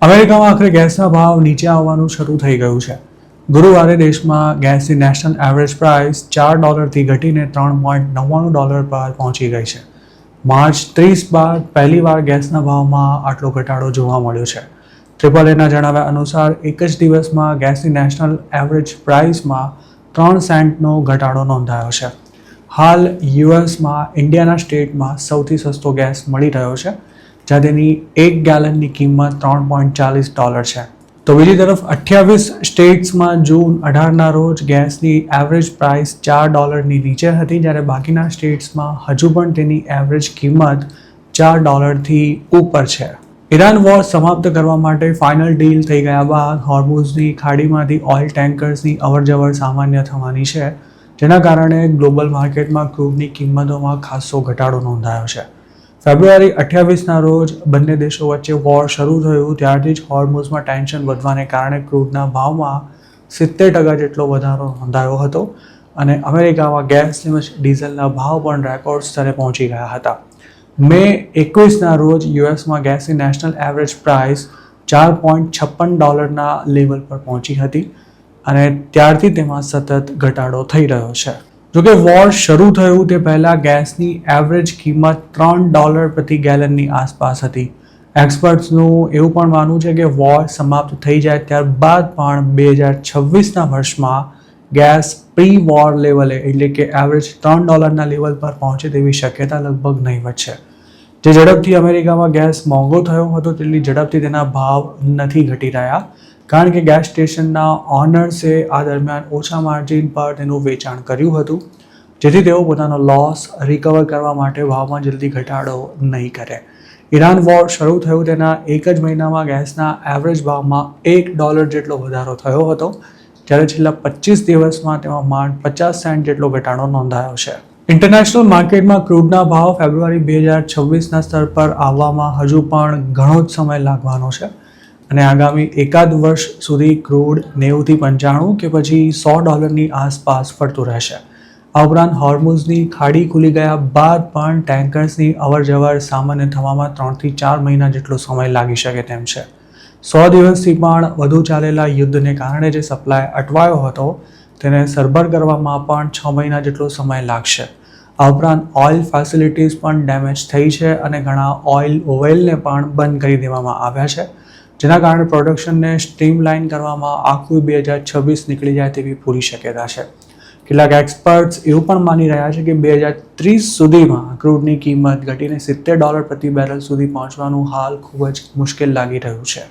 અમેરિકામાં આખરે ગેસના ભાવ નીચે આવવાનું શરૂ થઈ ગયું છે. ગુરુવારે દેશમાં ગેસની નેશનલ એવરેજ પ્રાઇસ $4થી ઘટીને $3.99 પર પહોંચી ગઈ છે. માર્ચ 30 બાદ પહેલીવાર ગેસના ભાવમાં આટલો ઘટાડો જોવા મળ્યો છે. AAAના જણાવ્યા અનુસાર એક જ દિવસમાં ગેસની નેશનલ એવરેજ પ્રાઇસમાં 3 સેન્ટનો ઘટાડો નોંધાયો છે. હાલ યુએસમાં ઇન્ડિયાના સ્ટેટમાં સૌથી સસ્તો ગેસ મળી રહ્યો છે, જ્યાં તેની 1 ગેલનની કિંમત $3.40 છે. તો બીજી તરફ 28 સ્ટેટ્સમાં જૂન 18ના રોજ ગેસની એવરેજ પ્રાઇસ $4ની નીચે હતી, જ્યારે બાકીના સ્ટેટ્સમાં હજુ પણ તેની એવરેજ કિંમત $4થી ઉપર છે. ઈરાન વોર સમાપ્ત કરવા માટે ફાઇનલ ડીલ થઈ ગયા બાદ હોર્મુઝની ખાડીમાંથી ઓઇલ ટેન્કર્સની અવરજવર સામાન્ય થવાની છે, જેના કારણે ગ્લોબલ માર્કેટમાં ક્રૂડની કિંમતોમાં ખાસો ઘટાડો નોંધાયો છે. ફેબ્રુઆરી 28ના રોજ બંને દેશો વચ્ચે વોર શરૂ થયું ત્યારથી જ હોર્મુઝમાં ટેન્શન વધવાને કારણે ક્રૂડના ભાવમાં 70% જેટલો વધારો નોંધાયો હતો અને અમેરિકામાં ગેસ તેમજ ડીઝલના ભાવ પણ રેકોર્ડ સ્તરે પહોંચી ગયા હતા. મે 21ના રોજ યુએસમાં ગેસની નેશનલ એવરેજ પ્રાઇસ $4.56ના લેવલ પર પહોંચી હતી અને ત્યારથી તેમાં સતત ઘટાડો થઈ રહ્યો છે. જોકે વોર શરૂ થયું તે પહેલાં ગેસની એવરેજ કિંમત $3 પ્રતિ ગેલનની આસપાસ હતી. એક્સપર્ટ્સનું એવું પણ માનવું છે કે વોર સમાપ્ત થઈ જાય ત્યારબાદ પણ 2026ના વર્ષમાં ગેસ પ્રી વોર લેવલે એટલે કે એવરેજ $3ના લેવલ પર પહોંચે તેવી શક્યતા લગભગ નહીવત છે. જે ઝડપથી અમેરિકામાં ગેસ મોંઘો થયો હતો તેટલી ઝડપથી તેના ભાવ નથી ઘટી રહ્યા, કારણ કે ગેસ સ્ટેશનના ઓનર્સે આ દરમિયાન ઓછા માર્જિન પર તેનું વેચાણ કર્યું હતું, જેથી તેઓ પોતાનો લોસ રિકવર કરવા માટે ભાવમાં જલ્દી ઘટાડો નહીં કરે. ઈરાન વોર શરૂ થયું તેના એક જ મહિનામાં ગેસના એવરેજ ભાવમાં $1 જેટલો વધારો થયો હતો, જ્યારે છેલ્લા 25 દિવસમાં તેમાં માંડ 50 સેન્ટ જેટલો ઘટાડો નોંધાયો છે. ઇન્ટરનેશનલ માર્કેટમાં ક્રૂડના ભાવ ફેબ્રુઆરી 2026ના સ્તર પર આવવામાં હજુ પણ ઘણો જ સમય લાગવાનો છે અને આગામી એકાદ વર્ષ સુધી ક્રૂડ 90થી 95 કે પછી $100ની આસપાસ ફરતું રહેશે. આ ઉપરાંત હોર્મુઝની ખાડી ખુલી ગયા બાદ પણ ટેન્કર્સની અવરજવર સામાન્ય થવામાં 3થી 4 મહિના જેટલો સમય લાગી શકે તેમ છે. 100 દિવસથી પણ વધુ ચાલેલા યુદ્ધને કારણે જે સપ્લાય અટવાયો હતો તેને સરભર કરવામાં પણ 6 મહિના જેટલો સમય લાગશે. આ ઉપરાંત ઓઇલ ફેસિલિટીઝ પણ ડેમેજ થઈ છે અને ઘણા ઓઇલ વેલને પણ બંધ કરી દેવામાં આવ્યા છે, જેના કારણે પ્રોડક્શનને સ્ટ્રીમલાઇન કરવામાં આખું 2026 નીકળી જાય તેવી પૂરી શક્યતા છે. કેટલાક એક્સપર્ટ્સ એવું પણ માની રહ્યા છે કે 2030 સુધીમાં ક્રૂડની કિંમત ઘટીને $70 પ્રતિ બેરલ સુધી પહોંચવાનું હાલ ખૂબ જ મુશ્કેલ લાગી રહ્યું છે.